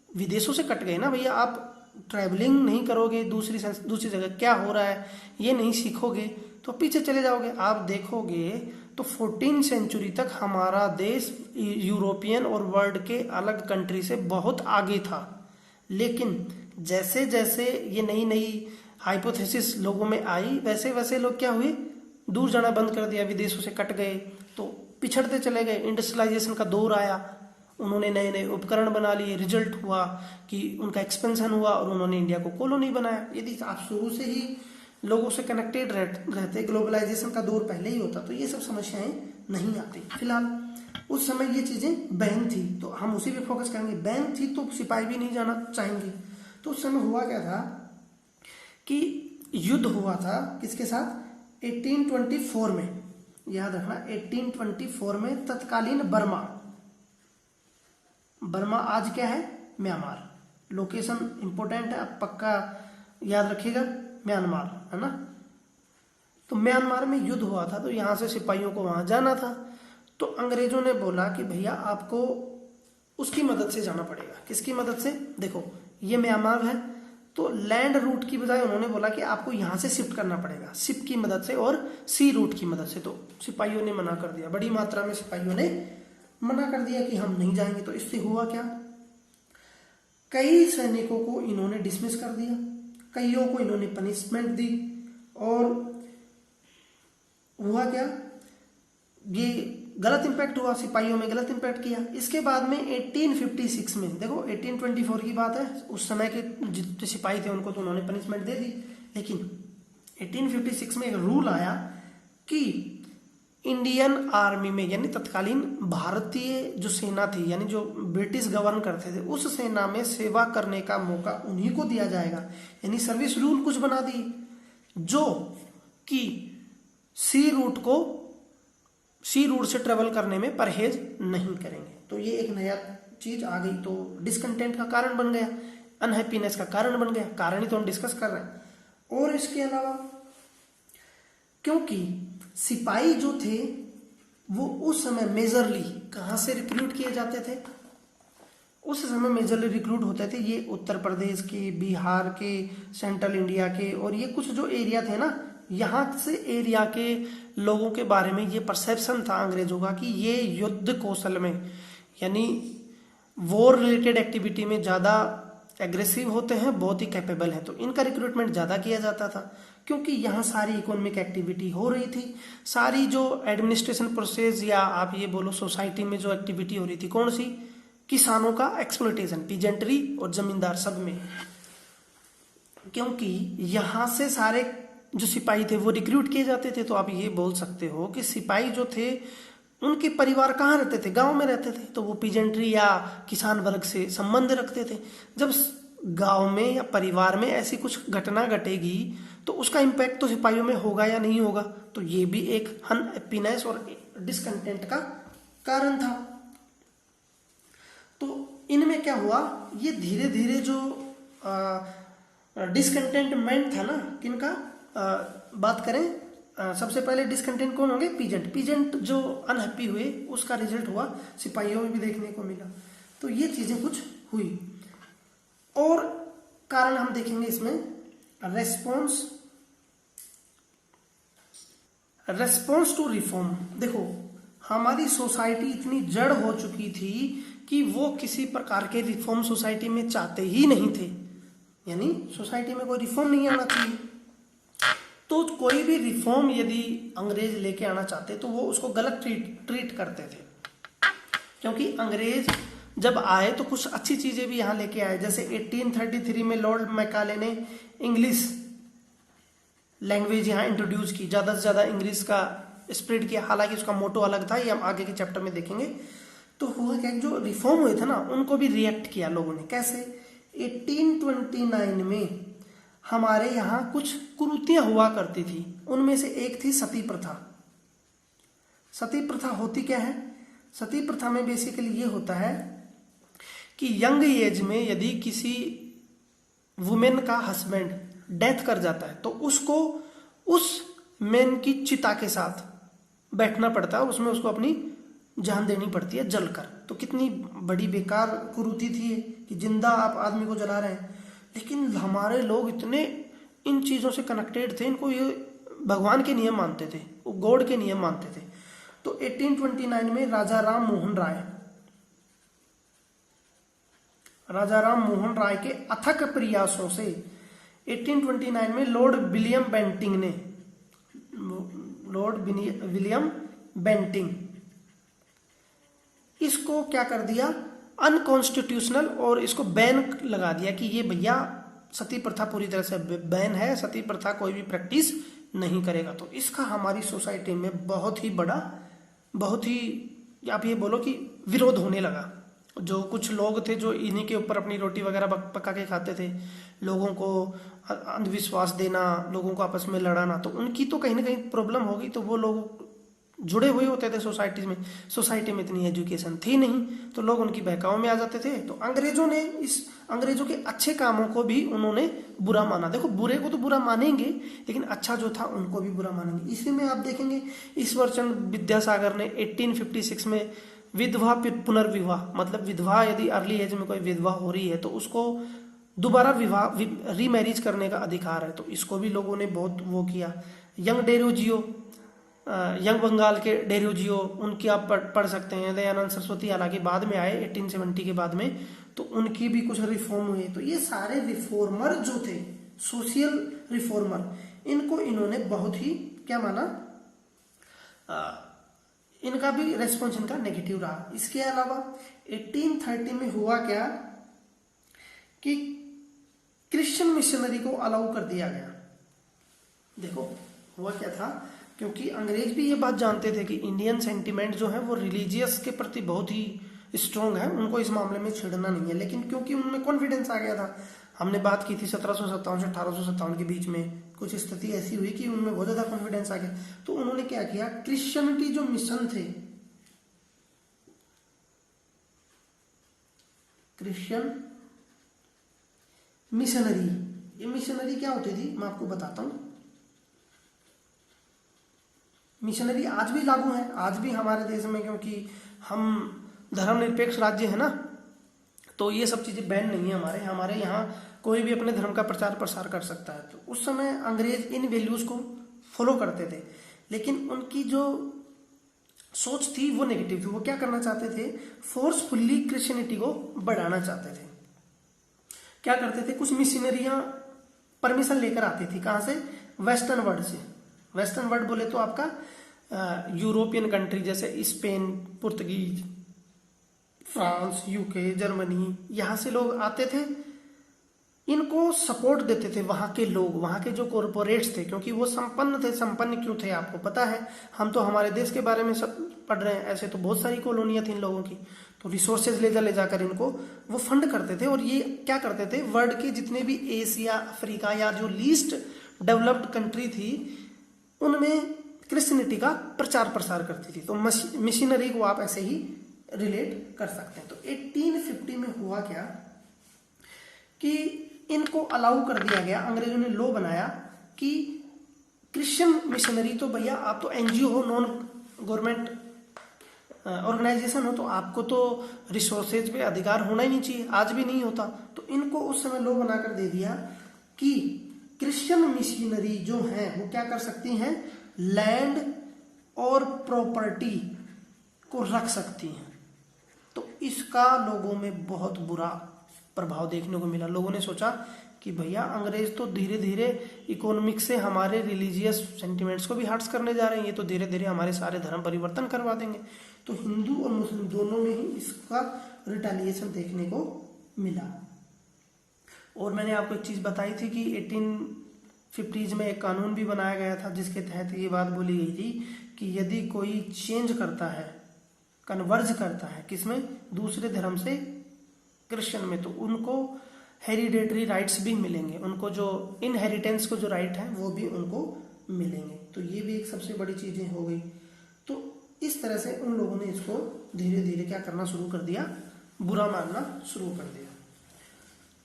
Speaker 1: विदेशों से कट गए ना भैया। आप ट्रैवलिंग नहीं करोगे दूसरी जगह क्या हो रहा है ये नहीं सीखोगे तो पीछे चले जाओगे। आप देखोगे तो 14वीं सेंचुरी तक हमारा देश यूरोपियन और वर्ल्ड के अलग कंट्री से बहुत आगे था। लेकिन जैसे जैसे ये नई नई हाइपोथेसिस लोगों में आई, वैसे वैसे लोग क्या हुए, दूर जाना बंद कर दिया, विदेशों से कट गए, तो पिछड़ते चले गए। इंडस्ट्रियलाइजेशन का दौर आया, उन्होंने नए नए उपकरण बना लिए, रिजल्ट हुआ कि उनका एक्सपेंशन हुआ और उन्होंने इंडिया को कॉलोनी बनाया। यदि आप शुरू से ही लोगों से कनेक्टेड रहते, ग्लोबलाइजेशन का दौर पहले ही होता, तो ये सब समस्याएं नहीं आती। फिलहाल उस समय ये चीजें बैन थी, तो हम उसी पे फोकस करेंगे। बैन थी तो सिपाही भी नहीं जाना चाहेंगे। तो उस समय हुआ क्या था कि युद्ध हुआ था किसके साथ, 1824 में, याद रखना 1824 में तत्कालीन बर्मा आज क्या है, म्यांमार। लोकेशन इंपॉर्टेंट है, आप पक्का याद रखिएगा, म्यांमार है ना। तो म्यांमार में युद्ध हुआ था, तो यहां से सिपाहियों को वहां जाना था। तो अंग्रेजों ने बोला कि भैया आपको उसकी मदद से जाना पड़ेगा। किसकी मदद से? देखो ये म्यांमार है, तो लैंड रूट की बजाय उन्होंने बोला कि आपको यहां से शिफ्ट करना पड़ेगा, शिप की मदद से और सी रूट की मदद से। तो सिपाहियों ने मना कर दिया, बड़ी मात्रा में सिपाहियों ने मना कर दिया कि हम नहीं जाएंगे। तो इससे हुआ क्या, कई सैनिकों को इन्होंने डिसमिस कर दिया, कईयों को इन्होंने पनिशमेंट दी, और हुआ क्या, ये गलत इंपैक्ट हुआ, सिपाहियों में गलत इंपैक्ट किया। इसके बाद में 1856 में, देखो 1824 की बात है, उस समय के जितने सिपाही थे उनको तो उन्होंने पनिशमेंट दे दी, लेकिन 1856 में एक रूल आया कि इंडियन आर्मी में, यानी तत्कालीन भारतीय जो सेना थी, यानी जो ब्रिटिश गवर्न करते थे, उस सेना में सेवा करने का मौका उन्हीं को दिया जाएगा। यानी सर्विस रूल कुछ बना दी जो कि सी रूट से ट्रेवल करने में परहेज नहीं करेंगे। तो ये एक नया चीज आ गई, तो डिसकंटेंट का कारण बन गया, अनहैप्पीनेस का कारण बन गया। कारण ही तो हम डिस्कस कर रहे हैं। और इसके अलावा क्योंकि सिपाही जो थे वो उस समय मेजरली कहाँ से रिक्रूट किए जाते थे, उस समय मेजरली रिक्रूट होते थे ये उत्तर प्रदेश के, बिहार के, सेंट्रल इंडिया के, और ये कुछ जो एरिया थे ना, यहाँ से एरिया के लोगों के बारे में ये परसेप्शन था अंग्रेजों का कि ये युद्ध कौशल में, यानी वॉर रिलेटेड एक्टिविटी में ज़्यादा एग्रेसिव होते हैं, बहुत ही कैपेबल हैं। तो इनका रिक्रूटमेंट ज़्यादा किया जाता था, क्योंकि यहाँ सारी इकोनॉमिक एक्टिविटी हो रही थी, सारी जो एडमिनिस्ट्रेशन प्रोसेस या आप ये बोलो सोसाइटी में जो एक्टिविटी हो रही थी, कौन सी, किसानों का एक्सप्लॉयटेशन, पीजेंट्री और जमींदार सब में। क्योंकि यहाँ से सारे जो सिपाही थे वो रिक्रूट किए जाते थे, तो आप ये बोल सकते हो कि सिपाही जो थे उनके परिवार कहाँ रहते थे, गांव में रहते थे, तो वो पीजेंट्री या किसान वर्ग से संबंध रखते थे। जब गांव में या परिवार में ऐसी कुछ घटना घटेगी तो उसका इम्पैक्ट तो सिपाहियों में होगा या नहीं होगा। तो ये भी एक अनहैप्पीनेस और डिसकंटेंट का कारण था। तो इनमें क्या हुआ, ये धीरे धीरे जो डिसकंटेंटमेंट था ना, किनका बात करें, सबसे पहले डिसकंटेंट कौन होंगे, पीजेंट जो अनहैप्पी हुए, उसका रिजल्ट हुआ सिपाहियों में भी देखने को मिला। तो ये चीजें कुछ हुई, और कारण हम देखेंगे इसमें, रेस्पॉन्स टू रिफॉर्म। देखो हमारी सोसाइटी इतनी जड़ हो चुकी थी कि वो किसी प्रकार के रिफॉर्म सोसाइटी में चाहते ही नहीं थे, यानी सोसाइटी में कोई रिफॉर्म नहीं आना चाहिए। तो कोई भी रिफॉर्म यदि अंग्रेज लेके आना चाहते तो वो उसको गलत ट्रीट करते थे, क्योंकि अंग्रेज जब आए तो कुछ अच्छी चीजें भी यहाँ लेके आए। जैसे 1833 में लॉर्ड मैकाले ने इंग्लिश लैंग्वेज यहाँ इंट्रोड्यूस की, ज्यादा से ज्यादा इंग्लिश का स्प्रेड किया। हालांकि उसका मोटो अलग था, ये हम आगे के चैप्टर में देखेंगे। तो हुआ क्या, जो रिफॉर्म हुए थे ना उनको भी रिएक्ट किया लोगों ने। कैसे, 1829 में हमारे यहाँ कुछ कुरीतियां हुआ करती थी, उनमें से एक थी सती प्रथा। सती प्रथा होती क्या है, सती प्रथा में बेसिकली ये होता है कि यंग एज में यदि किसी वुमेन का हस्बैंड डेथ कर जाता है तो उसको उस मैन की चिता के साथ बैठना पड़ता है, उसमें उसको अपनी जान देनी पड़ती है जलकर। तो कितनी बड़ी बेकार कुरीति थी कि जिंदा आप आदमी को जला रहे हैं। लेकिन हमारे लोग इतने इन चीजों से कनेक्टेड थे, इनको ये भगवान के नियम मानते थे, वो गॉड के नियम मानते थे। तो 1829 में राजा राम मोहन राय के अथक प्रयासों से 1829 में लॉर्ड विलियम बेंटिंग इसको क्या कर दिया, अनकॉन्स्टिट्यूशनल, और इसको बैन लगा दिया कि ये भैया सती प्रथा पूरी तरह से बैन है, सती प्रथा कोई भी प्रैक्टिस नहीं करेगा। तो इसका हमारी सोसाइटी में बहुत ही आप ये बोलो कि विरोध होने लगा। जो कुछ लोग थे जो इन्हीं के ऊपर अपनी रोटी वगैरह पका के खाते थे, लोगों को अंधविश्वास देना, लोगों को आपस में लड़ाना, तो उनकी तो कहीं ना कहीं प्रॉब्लम होगी। तो वो लोग जुड़े हुए होते थे सोसाइटी में इतनी एजुकेशन थी नहीं, तो लोग उनकी बहकाओं में आ जाते थे। तो अंग्रेजों के अच्छे कामों को भी उन्होंने बुरा माना। देखो बुरे को तो बुरा मानेंगे, लेकिन अच्छा जो था उनको भी बुरा मानेंगे। इसी में आप देखेंगे ईश्वर चंद्र विद्यासागर ने 1856 में विधवा पुनर्विवाह, मतलब विधवा यदि अर्ली एज में कोई विधवा हो रही है तो उसको दोबारा विवाह रीमैरिज करने का अधिकार है, तो इसको भी लोगों ने बहुत वो किया। यंग डेरोजियो, यंग बंगाल के डेरोजियो, उनकी आप पढ़ सकते हैं। दयानंद सरस्वती हालांकि बाद में आए 1870 के बाद में, तो उनकी भी कुछ रिफॉर्म हुए। तो ये सारे रिफॉर्मर जो थे, सोशल रिफॉर्मर, इनको इन्होंने बहुत ही क्या माना, इनका भी रेस्पॉन्स इनका नेगेटिव रहा। इसके अलावा 1830 में हुआ क्या कि क्रिश्चियन मिशनरी को अलाउ कर दिया गया। देखो हुआ क्या था, क्योंकि अंग्रेज भी ये बात जानते थे कि इंडियन सेंटिमेंट जो है वो रिलीजियस के प्रति बहुत ही स्ट्रॉन्ग है, उनको इस मामले में छेड़ना नहीं है। लेकिन क्योंकि उनमें कॉन्फिडेंस आ गया था, हमने बात की थी 1757 से 1857 के बीच में कुछ स्थिति ऐसी हुई कि उनमें बहुत ज्यादा कॉन्फिडेंस आ गया, तो उन्होंने क्या किया, क्रिश्चियनिटी जो मिशन थे, क्रिश्चियन मिशनरी, ये मिशनरी क्या होती थी मैं आपको बताता हूं। मिशनरी आज भी लागू है, आज भी हमारे देश में, क्योंकि हम धर्मनिरपेक्ष राज्य है ना, तो ये सब चीजें बैन नहीं है हमारे यहाँ कोई भी अपने धर्म का प्रचार प्रसार कर सकता है। तो उस समय अंग्रेज इन वैल्यूज को फॉलो करते थे, लेकिन उनकी जो सोच थी वो नेगेटिव थी। वो क्या करना चाहते थे, फोर्सफुली क्रिश्चियनिटी को बढ़ाना चाहते थे। क्या करते थे, कुछ मिशनरियां परमिशन लेकर आती थी, कहां से, वेस्टर्न वर्ल्ड से। वेस्टर्न वर्ल्ड बोले तो आपका यूरोपियन कंट्री जैसे Spain, Portuguese, France, UK, Germany, यहां से लोग आते थे, इनको सपोर्ट देते थे वहां के लोग, वहां के जो कॉरपोरेट्स थे, क्योंकि वो संपन्न थे। संपन्न क्यों थे आपको पता है, हम तो हमारे देश के बारे में सब पढ़ रहे हैं, ऐसे तो बहुत सारी कॉलोनियां थी इन लोगों की, तो रिसोर्सेज ले जाकर इनको वो फंड करते थे। और ये क्या करते थे, वर्ल्ड के जितने भी एशिया, अफ्रीका या जो लीस्ट डेवलप्ड कंट्री थी, उनमें क्रिश्चियनिटी का प्रचार प्रसार करती थी। तो मिशनरी को आप ऐसे ही रिलेट कर सकते हैं। तो 1850 में हुआ क्या कि इनको अलाउ कर दिया गया, अंग्रेजों ने लॉ बनाया कि क्रिश्चियन मिशनरी तो भैया आप तो एनजीओ हो, नॉन गवर्नमेंट ऑर्गेनाइजेशन हो, तो आपको तो रिसोर्सेज पे अधिकार होना ही नहीं चाहिए, आज भी नहीं होता। तो इनको उस समय लॉ बनाकर दे दिया कि क्रिश्चियन मिशनरी जो है वो क्या कर सकती हैं, लैंड और प्रॉपर्टी को रख सकती हैं। तो इसका लोगों में बहुत बुरा प्रभाव देखने को मिला। लोगों ने सोचा कि भैया अंग्रेज तो धीरे धीरे इकोनॉमिक से हमारे रिलीजियस सेंटिमेंट्स को भी हर्ट्स करने जा रहे हैं, ये तो धीरे धीरे हमारे सारे धर्म परिवर्तन करवा देंगे। तो हिंदू और मुस्लिम दोनों में ही इसका रिटेलिएशन देखने को मिला। और मैंने आपको एक चीज बताई थी कि 1850s में एक कानून भी बनाया गया था, जिसके तहत ये बात बोली गई थी कि यदि कोई चेंज करता है, कन्वर्ज करता है किसमें, दूसरे धर्म से क्रिश्चियन में, तो उनको हेरिडेटरी राइट्स भी मिलेंगे, उनको जो इनहेरिटेंस को जो राइट है वो भी उनको मिलेंगे। तो ये भी एक सबसे बड़ी चीजें हो गई। तो इस तरह से उन लोगों ने इसको धीरे धीरे क्या करना शुरू कर दिया, बुरा मानना शुरू कर दिया।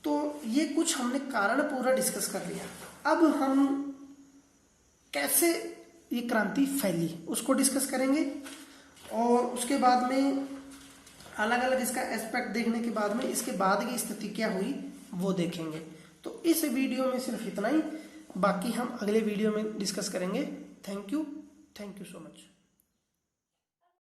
Speaker 1: तो ये कुछ हमने कारण पूरा डिस्कस कर लिया। अब हम कैसे ये क्रांति फैली उसको डिस्कस करेंगे, और उसके बाद में अलग अलग इसका एस्पेक्ट देखने के बाद में इसके बाद की स्थिति क्या हुई वो देखेंगे। तो इस वीडियो में सिर्फ इतना ही, बाकी हम अगले वीडियो में डिस्कस करेंगे। Thank you so much.